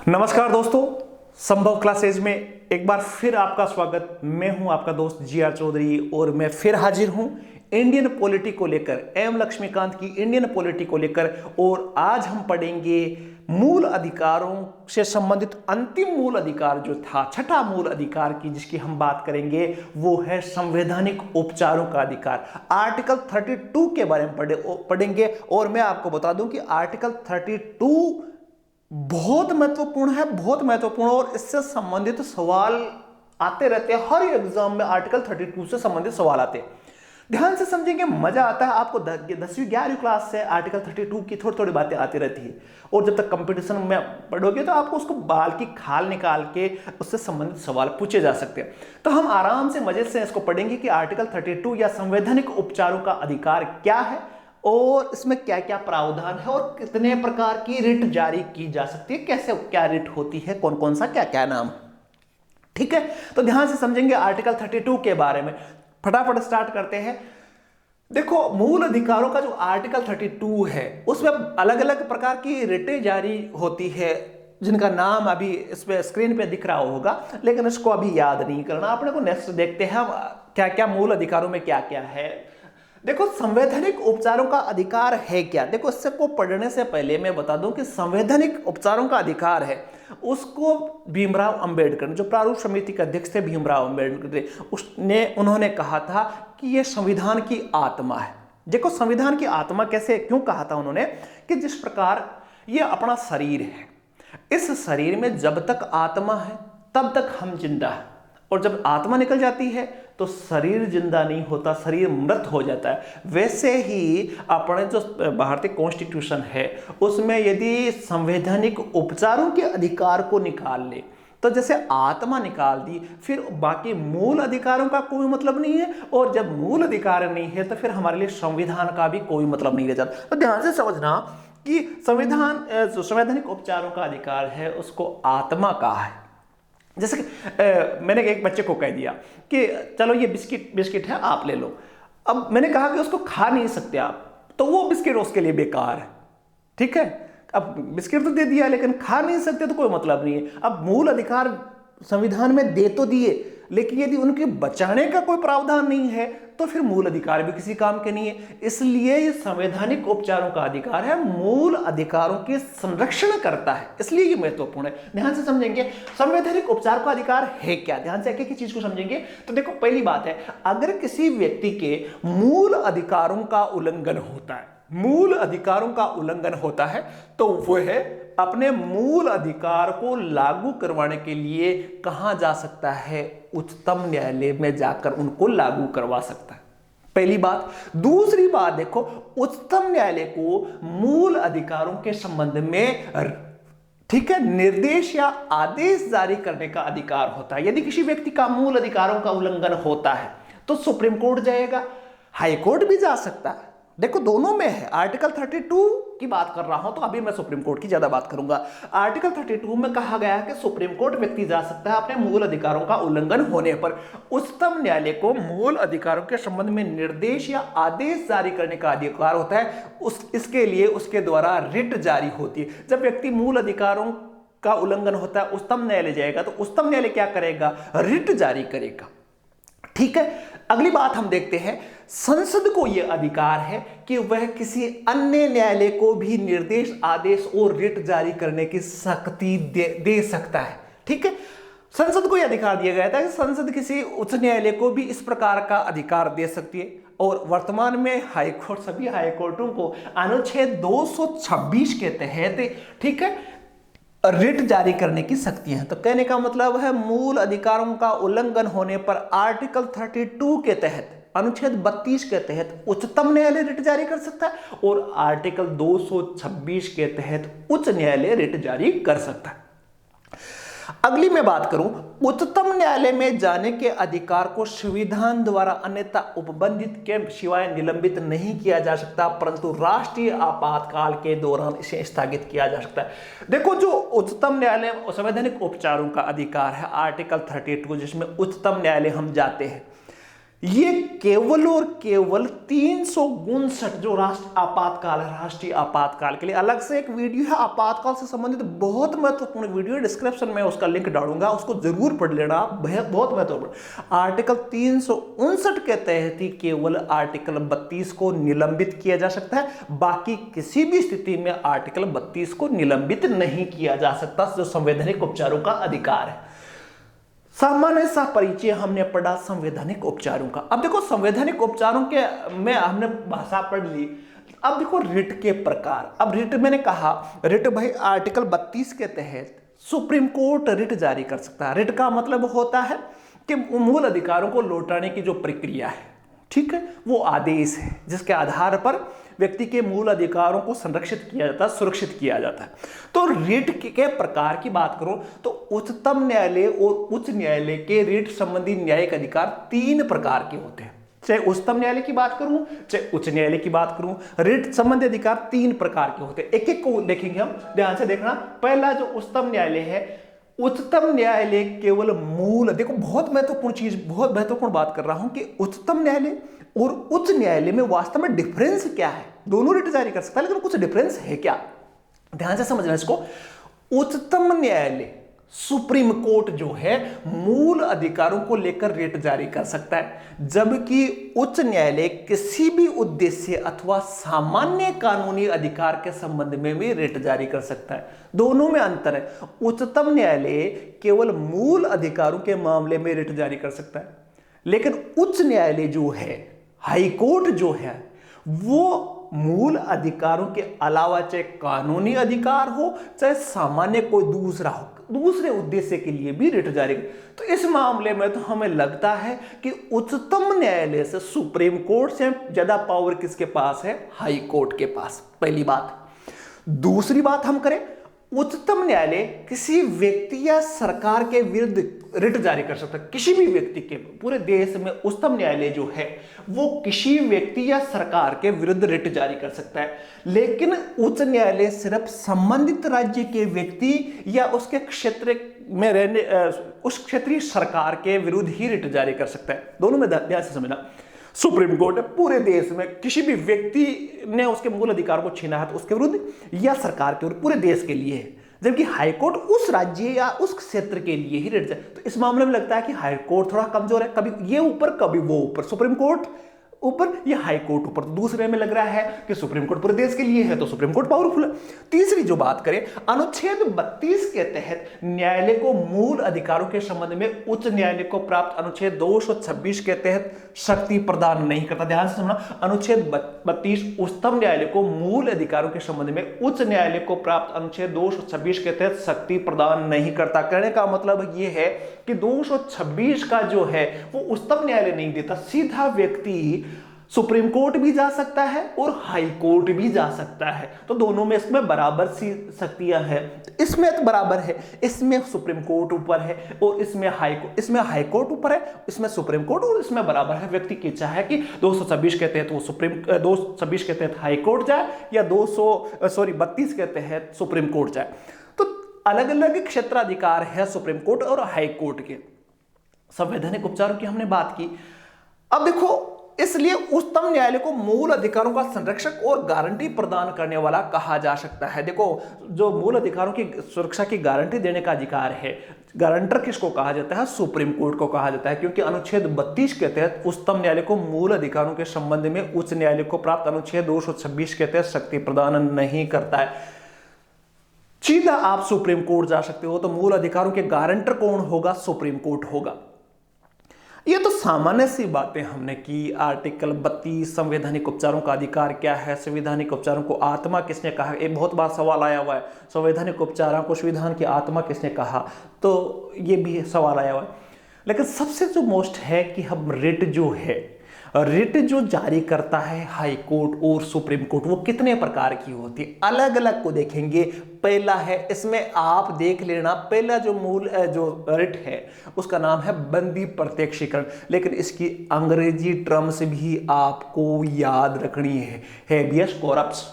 नमस्कार दोस्तों, संभव क्लासेज में एक बार फिर आपका स्वागत। मैं हूं आपका दोस्त जी.आर. चौधरी और मैं फिर हाजिर हूं इंडियन पॉलिटी को लेकर, एम लक्ष्मीकांत की इंडियन पॉलिटी को लेकर। और आज हम पढ़ेंगे मूल अधिकारों से संबंधित अंतिम मूल अधिकार जो था, छठा मूल अधिकार की जिसकी हम बात करेंगे, वो है संवैधानिक उपचारों का अधिकार। आर्टिकल 32 के बारे में पढ़ेंगे। और मैं आपको बता दूं कि आर्टिकल 32 बहुत महत्वपूर्ण है, बहुत महत्वपूर्ण। और इससे संबंधित सवाल आते रहते हैं, हर एग्जाम में आर्टिकल 32 से संबंधित सवाल आते हैं। ध्यान से समझेंगे, मजा आता है आपको। 10वीं 11वीं क्लास से आर्टिकल 32 की थोड़ी थोड़ी बातें आती रहती है। और जब तक कंपटीशन में पढ़ोगे तो आपको उसको बाल की खाल निकाल के उससे संबंधित सवाल पूछे जा सकते हैं। तो हम आराम से मजे से इसको पढ़ेंगे कि आर्टिकल 32 या संवैधानिक उपचारों का अधिकार क्या है और इसमें क्या क्या प्रावधान है और कितने प्रकार की रिट जारी की जा सकती है, कैसे क्या रिट होती है, कौन कौन सा क्या क्या नाम। ठीक है, तो ध्यान से समझेंगे आर्टिकल 32 के बारे में। फटाफट स्टार्ट करते हैं। देखो, मूल अधिकारों का जो आर्टिकल 32 है उसमें अलग अलग प्रकार की रिटें जारी होती है, जिनका नाम अभी इस पे स्क्रीन पे दिख रहा होगा, लेकिन इसको अभी याद नहीं करना अपने को। नेक्स्ट देखते हैं क्या क्या मूल अधिकारों में क्या क्या है। देखो, संवैधानिक उपचारों का अधिकार है क्या। देखो, इससे को पढ़ने से पहले मैं बता दूं कि संवैधानिक उपचारों का अधिकार है उसको भीमराव अंबेडकर, जो प्रारूप समिति के अध्यक्ष थे भीमराव अंबेडकर, उन्होंने कहा था कि यह संविधान की आत्मा है। देखो, संविधान की आत्मा कैसे क्यों कहा था उन्होंने, कि जिस प्रकार यह अपना शरीर है, इस शरीर में जब तक आत्मा है तब तक हम जिंदा है, और जब आत्मा निकल जाती है तो शरीर जिंदा नहीं होता, शरीर मृत हो जाता है। वैसे ही अपने जो भारतीय कॉन्स्टिट्यूशन है उसमें यदि संवैधानिक उपचारों के अधिकार को निकाल ले, तो जैसे आत्मा निकाल दी, फिर बाकी मूल अधिकारों का कोई मतलब नहीं है। और जब मूल अधिकार नहीं है तो फिर हमारे लिए संविधान का भी कोई मतलब नहीं रह जाता। तो ध्यान से समझना कि संविधान जो संवैधानिक उपचारों का अधिकार है उसको आत्मा कहा है। जैसे कि मैंने एक बच्चे को कह दिया कि चलो ये बिस्किट है, आप ले लो। अब मैंने कहा कि उसको खा नहीं सकते आप, तो वो बिस्किट उसके लिए बेकार है। ठीक है, अब बिस्किट तो दे दिया लेकिन खा नहीं सकते तो कोई मतलब नहीं है। अब मूल अधिकार संविधान में दे तो दिए, लेकिन यदि उनके बचाने का कोई प्रावधान नहीं है तो फिर मूल अधिकार भी किसी काम के नहीं है। इसलिए ये संवैधानिक उपचारों का अधिकार है, मूल अधिकारों के संरक्षण करता है, इसलिए ये महत्वपूर्ण है। ध्यान से समझेंगे संवैधानिक उपचार का अधिकार है क्या। ध्यान से एक एक चीज को समझेंगे। तो देखो, पहली बात है, अगर किसी व्यक्ति के मूल अधिकारों का उल्लंघन होता है, मूल अधिकारों का उल्लंघन होता है, तो वह अपने मूल अधिकार को लागू करवाने के लिए कहां जा सकता है, उच्चतम न्यायालय में जाकर उनको लागू करवा सकता है। पहली बात। दूसरी बात देखो, उच्चतम न्यायालय को मूल अधिकारों के संबंध में, ठीक है, निर्देश या आदेश जारी करने का अधिकार होता है। यदि किसी व्यक्ति का मूल अधिकारों का उल्लंघन होता है तो सुप्रीम कोर्ट जाएगा, हाई कोर्ट भी जा सकता है। देखो, दोनों में है। आर्टिकल 32 की बात कर रहा हूं तो अभी मैं सुप्रीम कोर्ट की ज्यादा बात करूंगा। आर्टिकल 32 में कहा गया है कि सुप्रीम कोर्ट व्यक्ति जा सकता है अपने मूल अधिकारों का उल्लंघन होने पर। उच्चतम न्यायालय को मूल अधिकारों के संबंध में निर्देश या आदेश जारी करने का अधिकार होता है। इसके लिए उसके द्वारा रिट जारी होती है। जब व्यक्ति मूल अधिकारों का उल्लंघन होता है, उच्चतम न्यायालय जाएगा, तो उच्चतम न्यायालय क्या करेगा, रिट जारी करेगा। ठीक है, अगली बात हम देखते हैं, संसद को यह अधिकार है कि वह किसी अन्य न्यायालय को भी निर्देश, आदेश और रिट जारी करने की शक्ति दे सकता है। ठीक है, संसद को यह अधिकार दिया गया था कि संसद किसी उच्च न्यायालय को भी इस प्रकार का अधिकार दे सकती है। और वर्तमान में हाईकोर्ट, सभी हाईकोर्टों को अनुच्छेद 226 के तहत, ठीक है, रिट जारी करने की शक्तियां हैं। तो कहने का मतलब है, मूल अधिकारों का उल्लंघन होने पर आर्टिकल 32 के तहत, अनुच्छेद 32 के तहत उच्चतम न्यायालय रिट जारी कर सकता है, और आर्टिकल 226 के तहत उच्च न्यायालय रिट जारी कर सकता है। अगली मैं बात करूं, उच्चतम न्यायालय में जाने के अधिकार को संविधान द्वारा अन्यथा उपबंधित के सिवाय निलंबित नहीं किया जा सकता, परंतु राष्ट्रीय आपातकाल के दौरान इसे स्थगित किया जा सकता है। देखो, जो उच्चतम न्यायालय संवैधानिक उपचारों का अधिकार है, आर्टिकल 32, जिसमें उच्चतम न्यायालय हम जाते हैं, ये केवल और केवल 359 जो राष्ट्र आपातकाल है, राष्ट्रीय आपातकाल के लिए अलग से एक वीडियो है, आपातकाल से संबंधित बहुत महत्वपूर्ण वीडियो, डिस्क्रिप्शन में उसका लिंक डालूंगा, उसको जरूर पढ़ लेना, बहुत महत्वपूर्ण। आर्टिकल 359 के तहत ही केवल आर्टिकल 32 को निलंबित किया जा सकता है, बाकी किसी भी स्थिति में आर्टिकल 32 को निलंबित नहीं किया जा सकता, जो संवैधानिक उपचारों का अधिकार है। सामान्य सा परिचय हमने पढ़ा संवैधानिक उपचारों का। अब देखो संवैधानिक उपचारों के में हमने भाषा पढ़ ली। अब देखो रिट के प्रकार। अब रिट मैंने कहा, रिट भाई आर्टिकल 32 के तहत सुप्रीम कोर्ट रिट जारी कर सकता है। रिट का मतलब होता है कि मूल अधिकारों को लौटाने की जो प्रक्रिया है, ठीक है, वो आदेश है जिसके आधार पर व्यक्ति के मूल अधिकारों को संरक्षित किया जाता है, सुरक्षित किया जाता है। तो रिट के प्रकार की बात करूं तो उच्चतम न्यायालय और उच्च न्यायालय के रिट संबंधी न्यायिक अधिकार 3 प्रकार के होते हैं। चाहे उच्चतम न्यायालय की बात करूं चाहे उच्च न्यायालय की बात करूं, रिट संबंधी अधिकार 3 प्रकार के होते हैं। एक एक को देखेंगे हम, ध्यान से देखना। पहला जो उच्चतम न्यायालय है, उच्चतम न्यायालय केवल मूल, देखो बहुत महत्वपूर्ण चीज, बहुत महत्वपूर्ण बात कर रहा हूं कि उच्चतम न्यायालय और उच्च न्यायालय में वास्तव में डिफरेंस क्या है। दोनों रिट जारी कर सकता है, लेकिन कुछ डिफरेंस है क्या, ध्यान से समझना इसको। उच्चतम न्यायालय, सुप्रीम कोर्ट जो है, मूल अधिकारों को लेकर रिट जारी कर सकता है, जबकि उच्च न्यायालय किसी भी उद्देश्य अथवा सामान्य कानूनी अधिकार के संबंध में भी रिट जारी कर सकता है। दोनों में अंतर है। उच्चतम न्यायालय केवल मूल अधिकारों के मामले में रिट जारी कर सकता है, लेकिन उच्च न्यायालय जो है, हाई कोर्ट जो है, वो मूल अधिकारों के अलावा चाहे कानूनी अधिकार हो चाहे सामान्य कोई दूसरा हो, दूसरे उद्देश्य के लिए भी रिट जारी। तो इस मामले में तो हमें लगता है कि उच्चतम न्यायालय से, सुप्रीम कोर्ट से ज्यादा पावर किसके पास है, हाई कोर्ट के पास, पहली बात। दूसरी बात हम करें, उच्चतम न्यायालय किसी व्यक्ति या सरकार के विरुद्ध रिट जारी कर सकता है, किसी भी व्यक्ति के, पूरे देश में उच्चतम न्यायालय जो है वो किसी व्यक्ति या सरकार के विरुद्ध रिट जारी कर सकता है, लेकिन उच्च न्यायालय सिर्फ संबंधित राज्य के व्यक्ति या उसके क्षेत्र में रहने, उस क्षेत्रीय सरकार के विरुद्ध ही रिट जारी कर सकता है। दोनों में ध्यान से समझना। सुप्रीम कोर्ट पूरे देश में किसी भी व्यक्ति ने उसके मूल अधिकार को छीना है तो उसके विरुद्ध या सरकार के विरुद्ध, पूरे देश के लिए है, जबकि हाई कोर्ट उस राज्य या उस क्षेत्र के लिए ही रिट जारी। तो इस मामले में लगता है कि हाई कोर्ट थोड़ा कमजोर है, कभी ये ऊपर कभी वो ऊपर, सुप्रीम कोर्ट ऊपर या हाई कोर्ट ऊपर। तो दूसरे में लग रहा है कि सुप्रीम कोर्ट पूरे देश के लिए है तो सुप्रीम कोर्ट पावरफुल है। तीसरी जो बात करें, अनुच्छेद 32 के तहत न्यायालय को मूल अधिकारों के संबंध में उच्च न्यायालय को प्राप्त अनुच्छेद 226 के तहत शक्ति प्रदान नहीं करता। ध्यान से सुनना, अनुच्छेद 32 उच्चतम न्यायालय को मूल अधिकारों के संबंध में उच्च न्यायालय को प्राप्त अनुच्छेद 226 के तहत शक्ति प्रदान नहीं करता। कहने का मतलब यह है कि 226 का जो है वो उच्चतम न्यायालय नहीं देता, सीधा व्यक्ति सुप्रीम कोर्ट भी जा सकता है और हाई कोर्ट भी जा सकता है। तो दोनों में इसमें बराबर सी शक्तियां हैं, इसमें तो बराबर है, इसमें सुप्रीम कोर्ट ऊपर है और इसमें हाई कोर्ट ऊपर है, इसमें सुप्रीम कोर्ट, और इसमें बराबर है। व्यक्ति की इच्छा है कि 226 के तहत वो 226 के तहत हाई कोर्ट जाए या 32 के तहत सुप्रीम कोर्ट जाए। तो अलग अलग क्षेत्राधिकार है सुप्रीम कोर्ट और हाई कोर्ट के। संवैधानिक उपचारों की हमने बात की। अब देखो, इसलिए उच्चतम न्यायालय को मूल अधिकारों का संरक्षक और गारंटी प्रदान करने वाला कहा जा सकता है। देखो, जो मूल अधिकारों की सुरक्षा की गारंटी देने का अधिकार है, गारंटर किसको कहा जाता है, सुप्रीम कोर्ट को कहा जाता है, क्योंकि अनुच्छेद 32 के तहत उच्चतम न्यायालय को मूल अधिकारों के संबंध में उच्च न्यायालय को प्राप्त अनुच्छेद 226 के तहत शक्ति प्रदान नहीं करता है। सीधा आप सुप्रीम कोर्ट जा सकते हो, तो मूल अधिकारों के गारंटर कौन होगा, सुप्रीम कोर्ट होगा। ये तो सामान्य सी बातें हमने की। आर्टिकल 32 संवैधानिक उपचारों का अधिकार क्या है, संवैधानिक उपचारों को आत्मा किसने कहा, एक बहुत बार सवाल आया हुआ है, संवैधानिक उपचारों को संविधान की आत्मा किसने कहा, तो ये भी सवाल आया हुआ है। लेकिन सबसे जो मोस्ट है कि हम रिट जो है, रिट जो जारी करता है हाई कोर्ट और सुप्रीम कोर्ट, वो कितने प्रकार की होती है, अलग अलग को देखेंगे। पहला है, इसमें आप देख लेना, पहला जो रिट है उसका नाम है बंदी प्रत्यक्षीकरण, लेकिन इसकी अंग्रेजी टर्म्स भी आपको याद रखनी है, हेबियस कॉर्पस।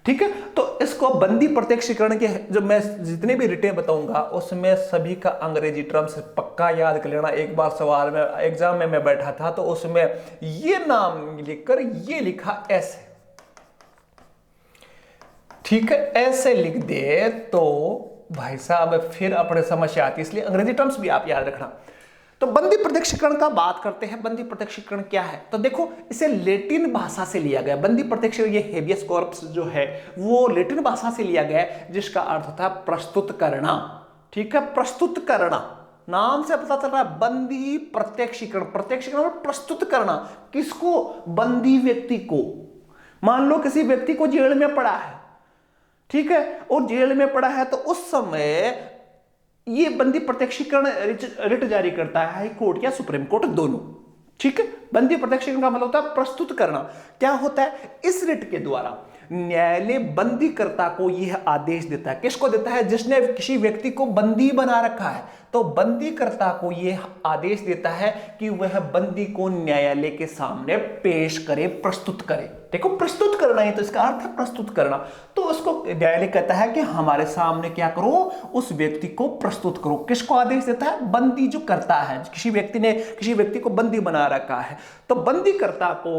ठीक है, तो इसको बंदी प्रत्यक्षीकरण के जो मैं जितने भी रिटें बताऊंगा उसमें सभी का अंग्रेजी टर्म्स पक्का याद कर लेना। एक बार सवाल में एग्जाम में मैं बैठा था तो उसमें ये नाम लिखकर ये लिखा ऐसे, ठीक है, ऐसे लिख दे तो भाई साहब फिर अपने समस्या आती है, इसलिए अंग्रेजी टर्म्स भी आप याद रखना। तो बंदी प्रत्यक्षीकरण का बात करते हैं। बंदी प्रत्यक्षीकरण क्या है, तो देखो इसे लैटिन भाषा से लिया गया। बंदी प्रत्यक्षीकरण, ये हेबियस कॉर्पस जो है वो लैटिन भाषा से लिया गया है, जिसका अर्थ होता है प्रस्तुत करना। ठीक है, प्रस्तुत करना, नाम से पता चल रहा है बंदी प्रत्यक्षीकरण। प्रत्यक्षीकरण प्रस्तुत करना, किसको, बंदी व्यक्ति को। मान लो किसी व्यक्ति को जेल में पड़ा है, ठीक है, और जेल में पड़ा है तो उस समय ये बंदी प्रत्यक्षीकरण रिट जारी करता है हाई कोर्ट या सुप्रीम कोर्ट, दोनों। ठीक है, बंदी प्रत्यक्षीकरण का मतलब होता है प्रस्तुत करना। क्या होता है, इस रिट के द्वारा न्यायालय बंदीकर्ता को यह आदेश देता है। किसको देता है, जिसने किसी व्यक्ति को बंदी बना रखा है, तो बंदीकर्ता को यह आदेश देता है कि वह बंदी को न्यायालय के सामने पेश करे, प्रस्तुत करे। देखो प्रस्तुत करना ही तो इसका अर्थ है, प्रस्तुत करना। तो उसको न्यायालय कहता है कि हमारे सामने क्या करो, उस व्यक्ति को प्रस्तुत करो। किसको आदेश देता है, बंदी जो करता है, किसी व्यक्ति ने किसी व्यक्ति को बंदी बना रखा है तो बंदीकर्ता को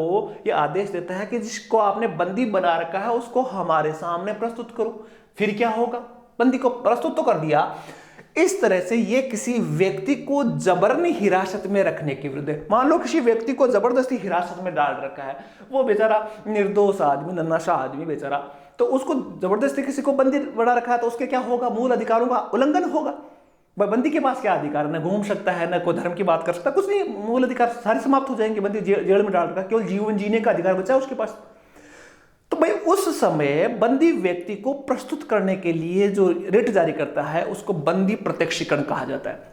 यह आदेश देता है कि जिसको आपने बंदी बना रखा है उसको हमारे सामने प्रस्तुत करो। फिर क्या होगा, बंदी को प्रस्तुत तो कर दिया। इस तरह से ये किसी व्यक्ति को जबरनी हिरासत में रखने के विरुद्ध है। मान लो किसी व्यक्ति को जबरदस्ती हिरासत में डाल रखा है, वो बेचारा निर्दोष आदमी, नन्हासा आदमी बेचारा, तो उसको जबरदस्ती किसी को बंदी बना रखा है तो उसके क्या होगा, मूल अधिकारों का उल्लंघन होगा। बंदी के पास क्या अधिकार, न घूम सकता है, न कोई धर्म की बात कर सकता, कुछ नहीं, मूल अधिकार सारे समाप्त हो जाएंगे। बंदी जेल में डाल रखा, केवल जीवन जीने का अधिकार बचा है उसके पास। तो भाई उस समय बंदी व्यक्ति को प्रस्तुत करने के लिए जो रिट जारी करता है उसको बंदी प्रत्यक्षीकरण कहा जाता है।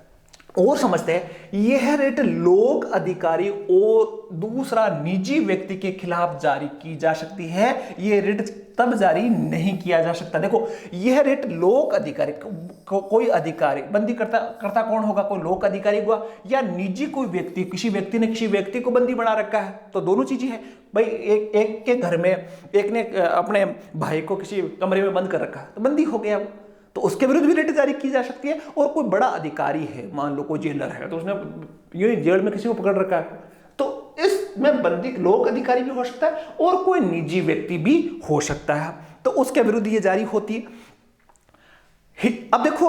और समझते हैं यह रिट लोक अधिकारी और दूसरा निजी व्यक्ति के खिलाफ जारी की जा सकती है। यह रिट तब जारी नहीं किया जा सकता। देखो यह रिट लोक अधिकारी कोई अधिकारी, बंदी करता कौन होगा, कोई लोक अधिकारी हुआ या निजी कोई व्यक्ति, किसी व्यक्ति ने किसी व्यक्ति को बंदी बना रखा है, तो दोनों चीजें हैं भाई। एक के घर में एक ने अपने भाई को किसी कमरे में बंद कर रखा है तो बंदी हो गया, तो उसके विरुद्ध भी रिट जारी की जा सकती है। और कोई बड़ा अधिकारी है, मान लो कोई जेलर है, तो उसने ये जेल में किसी को पकड़ रखा है, तो इसमें बंदी लोक अधिकारी भी हो सकता है और कोई निजी व्यक्ति भी हो सकता है, तो उसके विरुद्ध ये जारी होती है। अब देखो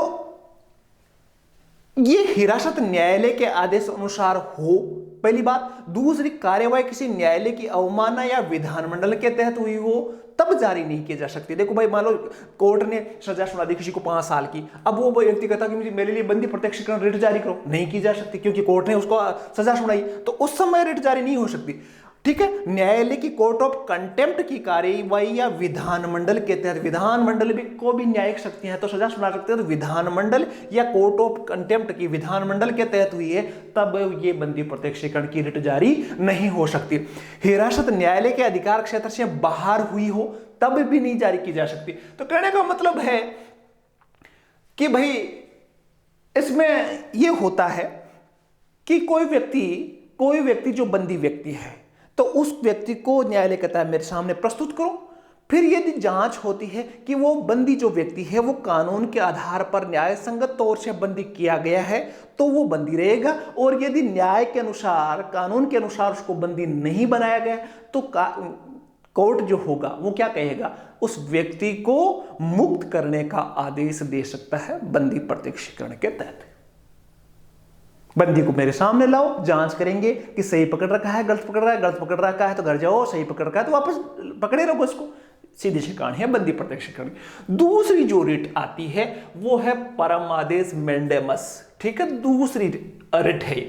ये हिरासत न्यायालय के आदेश अनुसार हो, पहली बात। दूसरी, कार्यवाही किसी न्यायालय की अवमानना या विधानमंडल के तहत हुई हो तब जारी नहीं की जा सकती। देखो भाई मान लो कोर्ट ने सजा सुना दी किसी को 5 साल की, अब वो व्यक्ति कहता कि मुझे मेरे लिए बंदी प्रत्यक्षीकरण रिट जारी करो, नहीं की जा सकती क्योंकि कोर्ट ने उसको सजा सुनाई, तो उस समय रिट जारी नहीं हो सकती। ठीक है, न्यायालय की कोर्ट ऑफ कंटेम्प्ट की कार्यवाही या विधानमंडल के तहत, विधानमंडल भी को भी न्यायिक शक्तियां हैं तो सजा सुना सकते हैं, तो विधानमंडल या कोर्ट ऑफ कंटेम्प्ट की विधानमंडल के तहत हुई है तब ये बंदी प्रत्यक्षीकरण की रिट जारी नहीं हो सकती। हिरासत न्यायालय के अधिकार क्षेत्र से बाहर हुई हो तब भी नहीं जारी की जा सकती। तो कहने का मतलब है कि भाई इसमें यह होता है कि कोई व्यक्ति जो बंदी व्यक्ति है तो उस व्यक्ति को न्यायालय कहता है मेरे सामने प्रस्तुत करो। फिर यदि जांच होती है कि वो बंदी जो व्यक्ति है वो कानून के आधार पर न्याय संगत तौर से बंदी किया गया है तो वो बंदी रहेगा, और यदि न्याय के अनुसार, कानून के अनुसार उसको बंदी नहीं बनाया गया तो कोर्ट जो होगा वो क्या कहेगा, उस व्यक्ति को मुक्त करने का आदेश दे सकता है बंदी प्रत्यक्षीकरण के तहत। बंदी को मेरे सामने लाओ, जांच करेंगे कि सही पकड़ रखा है, गलत पकड़ रहा है, गलत पकड़ रखा है तो घर जाओ, सही पकड़ रखा है तो वापस पकड़े रहो उसको। सीधी सी कहानी है बंदी प्रत्यक्षीकरण। दूसरी जो रिट आती है वो है परमादेश मेंडेमस। ठीक है, दूसरी रिट है।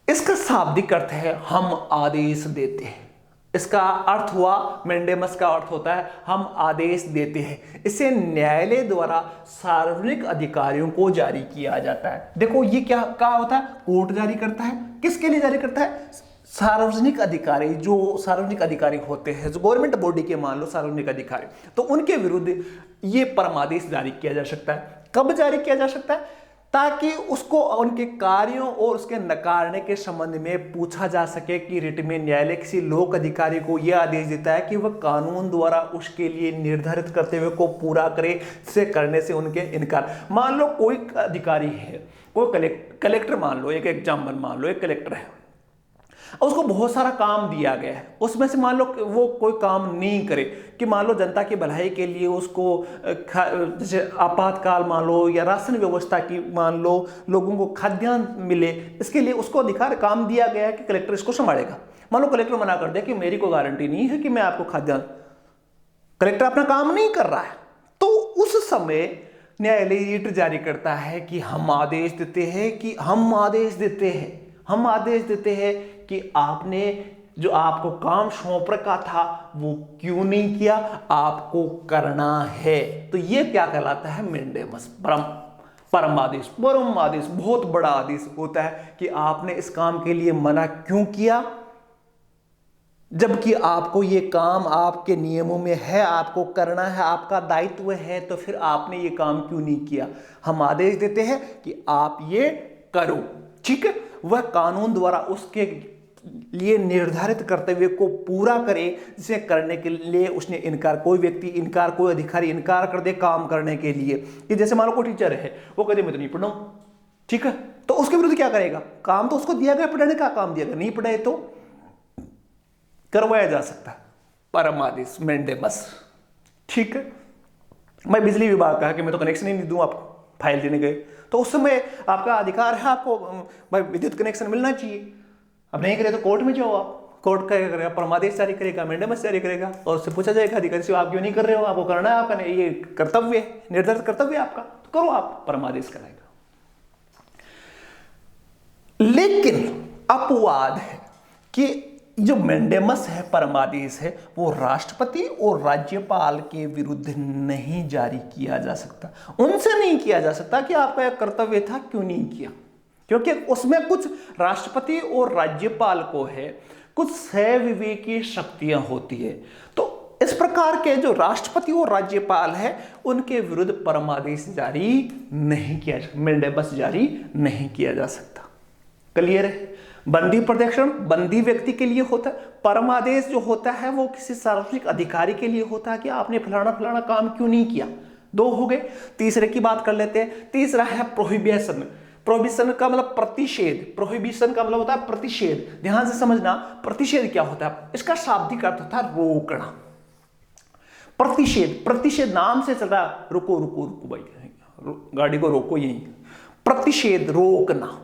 इसका शाब्दिक अर्थ है हम आदेश देते हैं। इसका अर्थ हुआ, मेंडेमस का अर्थ होता है हम आदेश देते हैं। इसे न्यायालय द्वारा सार्वजनिक अधिकारियों को जारी किया जाता है। देखो ये क्या होता है, कोर्ट जारी करता है, किसके लिए जारी करता है, सार्वजनिक अधिकारी, जो सार्वजनिक अधिकारी होते हैं, जो गवर्नमेंट बॉडी के मान लो सार्वजनिक अधिकारी, तो उनके विरुद्ध ये परमादेश जारी किया जा सकता है। कब जारी किया जा सकता है, ताकि उसको उनके कार्यों और उसके नकारने के संबंध में पूछा जा सके कि रिट में न्यायालय किसी लोक अधिकारी को यह आदेश देता है कि वह कानून द्वारा उसके लिए निर्धारित कर्तव्य को पूरा करे, से करने से उनके इनकार। मान लो कोई अधिकारी है, कोई कलेक्टर मान लो, एक एग्जाम्पल मान लो, एक कलेक्टर है, उसको बहुत सारा काम दिया गया है, उसमें से मान लो वो कोई काम नहीं करे, कि मान लो जनता की भलाई के लिए उसको जैसे आपातकाल मान लो या राशन व्यवस्था की मान लो, लोगों को खाद्यान्न मिले, इसके लिए उसको अधिकार काम दिया गया है कि कलेक्टर इसको संभालेगा। मान लो कलेक्टर मना कर दे कि मेरी कोई गारंटी नहीं है कि मैं आपको खाद्यान्न, कलेक्टर अपना काम नहीं कर रहा है, तो उस समय न्यायालय रीट जारी करता है कि हम आदेश देते हैं कि आपने जो आपको काम सौंप रखा था वो क्यों नहीं किया, आपको करना है। तो ये क्या कहलाता है, मेंडेमस, परम आदेश। बहुत बड़ा आदेश होता है कि आपने इस काम के लिए मना क्यों किया, जबकि आपको ये काम आपके नियमों में है, आपको करना है, आपका दायित्व है, तो फिर आपने ये काम क्यों नहीं किया। हम आदेश देते हैं कि आप ये करो, ठीक है। वह कानून द्वारा उसके लिए निर्धारित कर्तव्य को पूरा करे, जिसे करने के लिए उसने इनकार, कोई अधिकारी इनकार कर दे काम करने के लिए, कि जैसे मान लो कोई टीचर है, वो कहते मैं तो नहीं पढ़ाऊं, ठीक है, तो उसके विरुद्ध क्या करेगा, काम तो उसको दिया गया, पढ़ाने का काम दिया गया, नहीं पढ़ाए तो करवाया जा सकता है, परम आदेश, मेंडेमस, ठीक है। मैं बिजली विभाग का कि मैं तो कनेक्शन ही नहीं दूं आपको, फाइल देने गए तो उस समय आपका अधिकार है, आपको भाई विद्युत कनेक्शन मिलना चाहिए। अब नहीं करे तो कोर्ट में जाओ, आप कोर्ट क्या करेगा, परमादेश जारी करेगा, मेंडेमस जारी करेगा, और उससे पूछा जाएगा अधिकारी से आप क्यों नहीं कर रहे हो, आपको करना है, आपका ये कर्तव्य है, निर्धारित कर्तव्य है आपका, तो करो, आप परमादेश कराएगा। लेकिन अपवाद है कि जो मेंडेमस है, परमादेश है, वो राष्ट्रपति और राज्यपाल के विरुद्ध नहीं जारी किया जा सकता, उनसे नहीं किया जा सकता कि आपका यह कर्तव्य था क्यों नहीं किया, क्योंकि उसमें कुछ राष्ट्रपति और राज्यपाल को है, कुछ सविवेकी शक्तियां होती है। तो इस प्रकार के जो राष्ट्रपति और राज्यपाल है, उनके विरुद्ध परमादेश जारी नहीं किया, मेंडेमस जारी नहीं किया जा सकता। क्लियर है। बंदी प्रदर्शन बंदी व्यक्ति के लिए होता है, परमादेश जो होता है वो किसी सार्वजनिक अधिकारी के लिए होता है कि आपने फलाना काम क्यों नहीं किया। दो हो गए, तीसरे की बात कर लेते हैं। तीसरा है प्रोहिबिशन। प्रोहिबिशन का मतलब प्रतिषेध, प्रोहिबिशन का मतलब होता है प्रतिषेध। ध्यान से समझना, प्रतिषेध क्या होता है, इसका शाब्दिक अर्थ होता है रोकना। प्रतिषेध नाम से चल रहा है, रुको भाई, गाड़ी को रोको, यही प्रतिषेध, रोकना।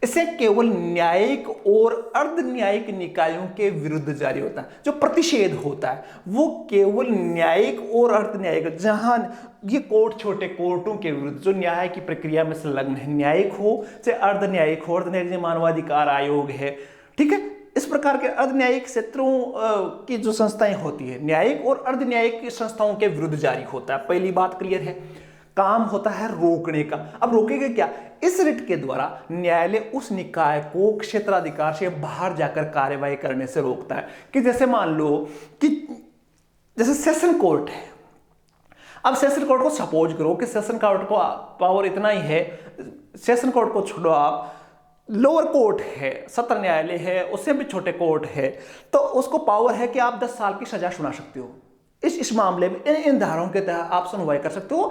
इसे केवल न्यायिक और अर्ध न्यायिक निकायों के विरुद्ध जारी होता है। जो प्रतिषेध होता है वो केवल न्यायिक और अर्ध न्यायिक, जहां ये कोर्ट, छोटे कोर्टों के विरुद्ध जो न्याय की प्रक्रिया में संलग्न है, न्यायिक हो चाहे अर्ध न्यायिक हो, अर्ध न्यायिक मानवाधिकार आयोग है, ठीक है। इस प्रकार के अर्ध न्यायिक क्षेत्रों की जो संस्थाएं होती है, न्यायिक और अर्ध न्यायिक संस्थाओं के विरुद्ध जारी होता है। पहली बात क्लियर है। काम होता है रोकने का। अब रोकेगा क्या, इस रिट के द्वारा न्यायालय उस निकाय को क्षेत्राधिकार से बाहर जाकर कार्यवाही करने से रोकता है। कि जैसे मान लो कि जैसे सेशन कोर्ट है, अब सेशन कोर्ट को सपोज करो कि सेशन कोर्ट को पावर इतना ही है, सेशन कोर्ट को छोड़ो, आप लोअर कोर्ट है, सत्र न्यायालय है, उससे भी छोटे कोर्ट है, तो उसको पावर है कि आप 10 साल की सजा सुना सकते हो। इस मामले में इन धाराओं के तहत आप सुनवाई कर सकते हो,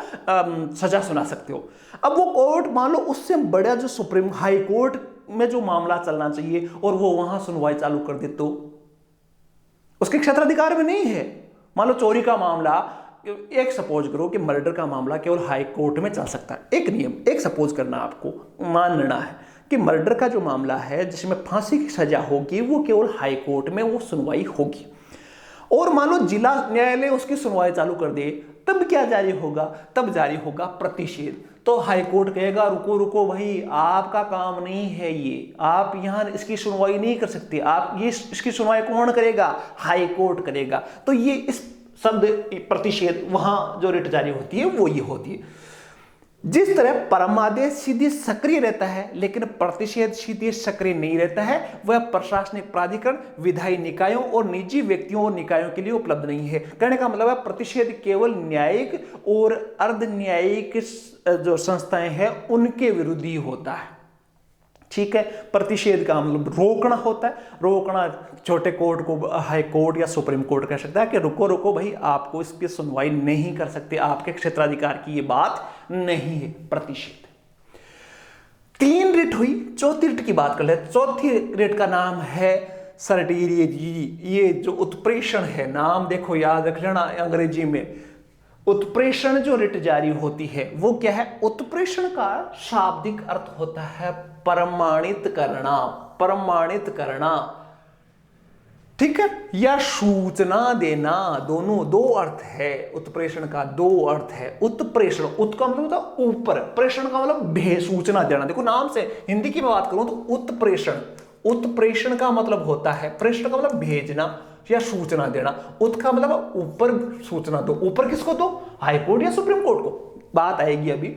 सजा सुना सकते हो। अब वो कोर्ट मान लो उससे बड़ा जो सुप्रीम हाई कोर्ट में जो मामला चलना चाहिए और वो वहां सुनवाई चालू कर दे, तो उसके क्षेत्राधिकार में नहीं है। मान लो चोरी का मामला, एक सपोज करो कि मर्डर का मामला केवल हाई कोर्ट में चल सकता है। एक नियम, एक सपोज करना, आपको मानना है कि मर्डर का जो मामला है जिसमें फांसी की सजा होगी, वो केवल हाई कोर्ट में वो सुनवाई होगी। और मान लो जिला न्यायालय उसकी सुनवाई चालू कर दे, तब क्या जारी होगा, तब जारी होगा प्रतिषेध। तो हाई कोर्ट कहेगा रुको भाई, आपका काम नहीं है ये, आप यहां इसकी सुनवाई नहीं कर सकते, आप ये इसकी सुनवाई कौन करेगा, हाई कोर्ट करेगा। तो ये इस शब्द प्रतिषेध, वहां जो रिट जारी होती है वो ये होती है। जिस तरह परमादेश सीधे सक्रिय रहता है लेकिन प्रतिषेध सीधे सक्रिय नहीं रहता है, वह प्रशासनिक प्राधिकरण विधायी निकायों और निजी व्यक्तियों और निकायों के लिए उपलब्ध नहीं है। कहने का मतलब है प्रतिषेध केवल न्यायिक और अर्ध न्यायिक जो संस्थाएं हैं उनके विरुद्ध ही होता है। ठीक है, प्रतिषेध का मतलब रोकना होता है। रोकना छोटे कोर्ट को हाई कोर्ट या सुप्रीम कोर्ट कह सकता है कि रुको रुको भाई, आपको इसकी सुनवाई नहीं कर सकते, आपके क्षेत्राधिकार की ये बात नहीं है, प्रतिषेध। 3 रिट हुई, चौथी रिट की बात कर ले। चौथी रिट का नाम है सर्टिलिटी। ये जो उत्प्रेषण है, नाम देखो याद रख लेना अंग्रेजी में। उत्प्रेषण जो रिट जारी होती है वो क्या है? उत्प्रेषण का शाब्दिक अर्थ होता है प्रमाणित करना, प्रमाणित करना, ठीक है, या सूचना देना। दोनों 2 अर्थ है उत्प्रेषण का, 2 अर्थ है। उत्प्रेषण, उत का मतलब होता है ऊपर, प्रेषण का मतलब सूचना देना। देखो नाम से हिंदी की मैं बात करूं तो उत्प्रेषण, उत्प्रेषण का मतलब होता है, प्रेषण का मतलब भेजना या सूचना देना, उत का मतलब ऊपर सूचना दो। ऊपर किसको दो? हाई कोर्ट या सुप्रीम कोर्ट को, बात आएगी अभी।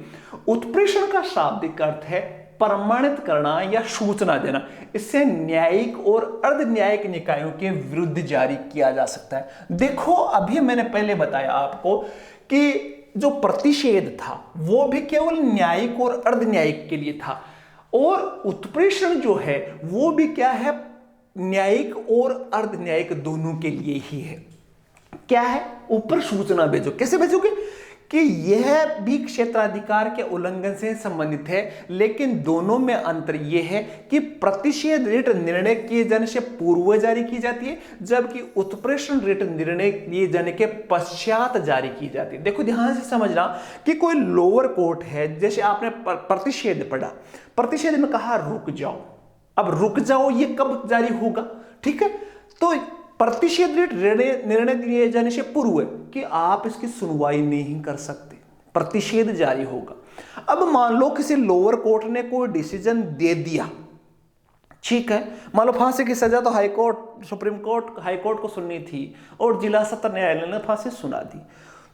उत्प्रेषण का शाब्दिक अर्थ है प्रमाणित करना या सूचना देना। इससे न्यायिक और अर्ध न्यायिक निकायों के विरुद्ध जारी किया जा सकता है। देखो अभी मैंने पहले बताया आपको कि जो प्रतिषेध था वो भी केवल न्यायिक और अर्ध न्यायिक के लिए था, और उत्प्रेषण जो है वो भी क्या है? न्यायिक और अर्ध न्यायिक दोनों के लिए ही है। क्या है? ऊपर सूचना भेजो। कैसे भेजोगे? कि यह भी क्षेत्राधिकार के उल्लंघन से संबंधित है, लेकिन दोनों में अंतर यह है कि प्रतिषेध रिट निर्णय किए जाने से पूर्व जारी की जाती है, जबकि उत्प्रेषण रिट निर्णय किए जाने के पश्चात जारी की जाती है। देखो ध्यान से समझना कि कोई लोअर कोर्ट है, जैसे आपने प्रतिषेध पढ़ा, प्रतिषेध में कहा रुक जाओ। अब रुक जाओ ये कब जारी होगा? ठीक है, तो प्रतिषेध रिट निर्णय दिए जाने से पूर्व है कि आप इसकी सुनवाई नहीं कर सकते, प्रतिषेध जारी होगा। अब मान लो किसी लोअर कोर्ट ने कोई डिसीजन दे दिया, ठीक है, मान लो फांसी की सजा तो high court, supreme court, high court को सुननी थी और जिला सत्र न्यायालय ने फांसी सुना दी,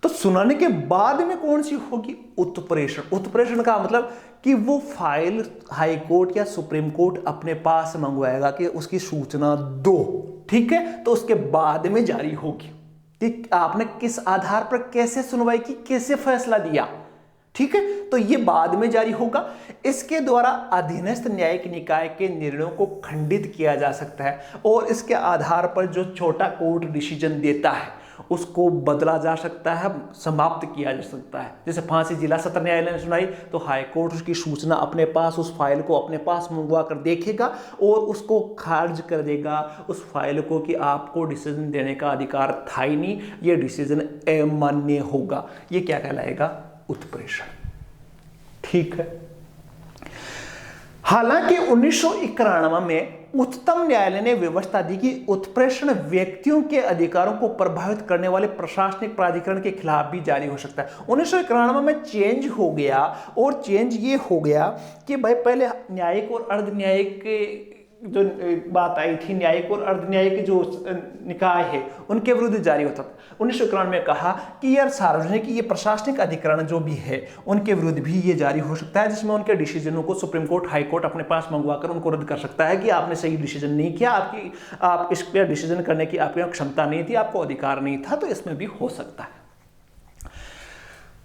तो सुनाने के बाद में कौन सी होगी? उत्प्रेषण। उत्प्रेषण का मतलब कि वो फाइल हाई कोर्ट या सुप्रीम कोर्ट अपने पास मंगवाएगा कि उसकी सूचना दो, ठीक है, तो उसके बाद में जारी होगी कि आपने किस आधार पर कैसे सुनवाई की, कैसे फैसला दिया, ठीक है, तो ये बाद में जारी होगा। इसके द्वारा अधीनस्थ न्यायिक निकाय के निर्णयों को खंडित किया जा सकता है और इसके आधार पर जो छोटा कोर्ट डिसीजन देता है उसको बदला जा सकता है, समाप्त किया जा सकता है। जैसे फांसी जिला सत्र न्यायालय ने सुनाई तो हाई कोर्ट उसकी सूचना अपने पास, उस फाइल को अपने पास मंगवा कर देखेगा और उसको खारिज कर देगा उस फाइल को कि आपको डिसीजन देने का अधिकार था ही नहीं, ये डिसीजन अमान्य होगा। ये क्या कहलाएगा? उत्प्रेषण। ठीक है, हालांकि 1991 में उच्चतम न्यायालय ने व्यवस्था दी कि उत्प्रेषण व्यक्तियों के अधिकारों को प्रभावित करने वाले प्रशासनिक प्राधिकरण के खिलाफ भी जारी हो सकता है। 1991 में चेंज हो गया, और चेंज ये हो गया कि भाई पहले न्यायिक और अर्ध न्यायिक के जो बात आई थी, न्यायिक और अर्ध न्यायिक जो निकाय है उनके विरुद्ध जारी होता था। 1991 में कहा कि यार सार्वजनिक, ये प्रशासनिक अधिकरण जो भी है उनके विरुद्ध भी ये जारी हो सकता है, जिसमें उनके डिसीजनों को सुप्रीम कोर्ट, हाई कोर्ट अपने पास मंगवाकर उनको रद्द कर सकता है कि आपने सही डिसीजन नहीं किया, आप इस पर डिसीजन करने की आपके क्षमता नहीं थी, आपको अधिकार नहीं था, तो इसमें भी हो सकता है।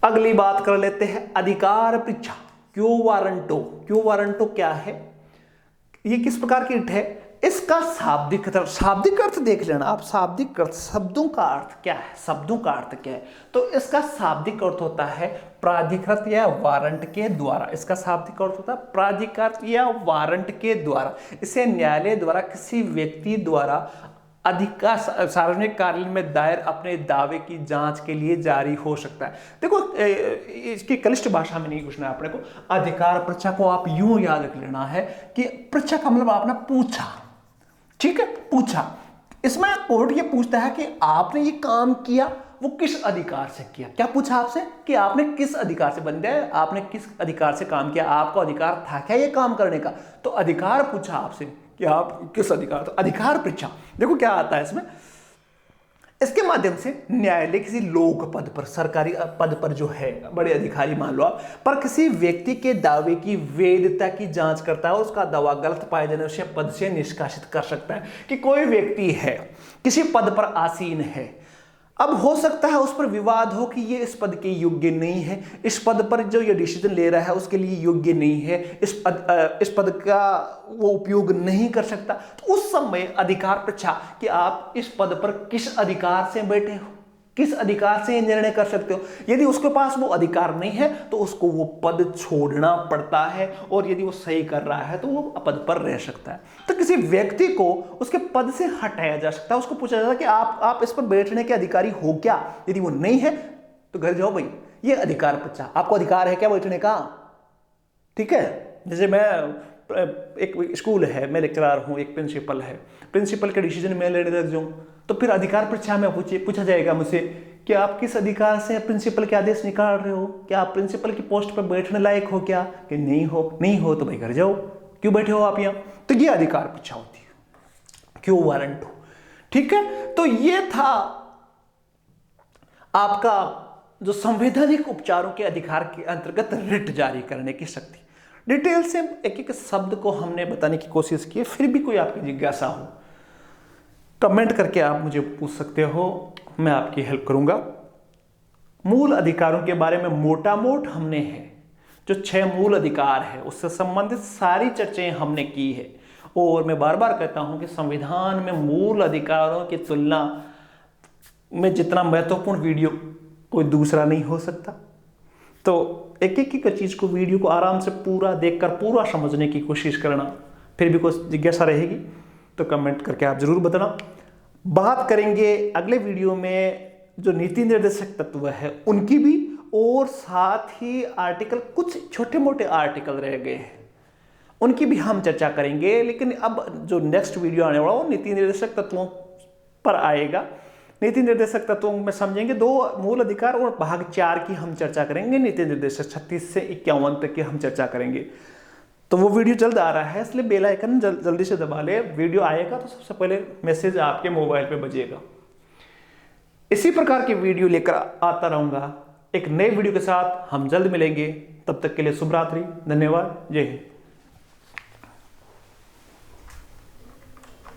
अगली बात कर लेते हैं अधिकार परीक्षा, क्यो वारंटो। क्यो वारंटो क्या है, ये किस प्रकार की रिट है? इसका शाब्दिक अर्थ देख लेना आप। शाब्दिक अर्थ, शब्दों का अर्थ क्या है, शब्दों का अर्थ क्या है? तो इसका शाब्दिक अर्थ होता है प्राधिकृत या वारंट के द्वारा। इसका शाब्दिक अर्थ होता है प्राधिकृत या वारंट के द्वारा। इसे न्यायालय द्वारा किसी व्यक्ति द्वारा अधिकार सार्वजनिक कार्यालय में दायर अपने दावे की जांच के लिए जारी हो सकता है। देखो इसकी कलिष्ठ भाषा में नहीं पूछना है अपने को। अधिकार परीक्षा को आप यूं याद रख लेना है कि परीक्षा का मतलब आपने पूछा, ठीक है, पूछा। इसमें कोर्ट ये पूछता है कि आपने ये काम किया वो किस अधिकार से किया। क्या पूछा आपसे? कि आपने किस अधिकार से, बंदे आपने किस अधिकार से काम किया, आपका अधिकार था क्या ये काम करने का? तो अधिकार पूछा आपसे कि आप किस अधिकार, तो अधिकार परीक्षा। देखो क्या आता है इसमें, इसके माध्यम से न्यायालय किसी लोक पद पर, सरकारी पद पर जो है बड़े अधिकारी मान लो आप, पर किसी व्यक्ति के दावे की वैधता की जांच करता है और उसका दावा गलत पाए जाने उसे पद से निष्कासित कर सकता है। कि कोई व्यक्ति है, किसी पद पर आसीन है, अब हो सकता है उस पर विवाद हो कि ये इस पद के योग्य नहीं है, इस पद पर जो ये डिसीजन ले रहा है उसके लिए योग्य नहीं है, इस पद का वो उपयोग नहीं कर सकता, तो उस समय अधिकार परीक्षा कि आप इस पद पर किस अधिकार से बैठे हो, किस अधिकार से निर्णय कर सकते हो। यदि उसके पास वो अधिकार नहीं है तो उसको वो पद छोड़ना पड़ता है, और यदि वो सही कर रहा है तो वो पद पर रह सकता है। तो किसी व्यक्ति को उसके पद से हटाया जा सकता है, उसको पूछा जाता है कि आप इस पर बैठने के अधिकारी हो क्या। यदि वो नहीं है तो घर जाओ भाई, ये अधिकार पूछा, आपको अधिकार है क्या बैठने का। ठीक है, जैसे मैं एक स्कूल है, मैं लेक्चरर हूं, एक प्रिंसिपल है, प्रिंसिपल के डिसीजन में लेने लग जाऊं तो फिर अधिकार परीक्षा में पूछा जाएगा मुझसे कि आप किस अधिकार से प्रिंसिपल के आदेश निकाल रहे हो, क्या आप प्रिंसिपल की पोस्ट पर बैठने लायक हो क्या, कि नहीं हो तो भाई घर जाओ, क्यों बैठे हो आप यहाँ। तो ये अधिकार परीक्षा होती है, क्यों वारंट हो। ठीक है, तो ये था आपका जो संवैधानिक उपचारों के अधिकार के अंतर्गत रिट जारी करने की शक्ति। डिटेल से एक एक शब्द को हमने बताने की कोशिश की। फिर भी कोई आपकी जिज्ञासा हो कमेंट करके आप मुझे पूछ सकते हो, मैं आपकी हेल्प करूंगा। मूल अधिकारों के बारे में मोटा मोट हमने है जो 6 मूल अधिकार है उससे संबंधित सारी चर्चाएं हमने की है। और मैं बार बार कहता हूं कि संविधान में मूल अधिकारों की तुलना में जितना महत्वपूर्ण वीडियो कोई दूसरा नहीं हो सकता। तो एक एक चीज को, वीडियो को आराम से पूरा देखकर पूरा समझने की कोशिश करना। फिर भी कोई जिज्ञासा रहेगी तो कमेंट करके आप जरूर बताना। बात करेंगे अगले वीडियो में जो नीति निर्देशक तत्व है उनकी भी, और साथ ही आर्टिकल, कुछ छोटे मोटे आर्टिकल रह गए हैं उनकी भी हम चर्चा करेंगे। लेकिन अब जो नेक्स्ट वीडियो आने वाला वो नीति निर्देशक तत्वों पर आएगा। नीति निर्देशक तत्वों में समझेंगे 2 मूल अधिकार, और भाग 4 की हम चर्चा करेंगे। नीति निर्देशक 36 से 51 तक की हम चर्चा करेंगे। तो वो वीडियो जल्द आ रहा है, इसलिए बेल आइकन जल्दी से दबा ले। वीडियो आएगा तो सबसे पहले मैसेज आपके मोबाइल पे बजेगा। इसी प्रकार की वीडियो लेकर आता रहूंगा एक नए वीडियो के साथ। हम जल्द मिलेंगे, तब तक के लिए शुभ रात्रि, धन्यवाद, जय हिंद।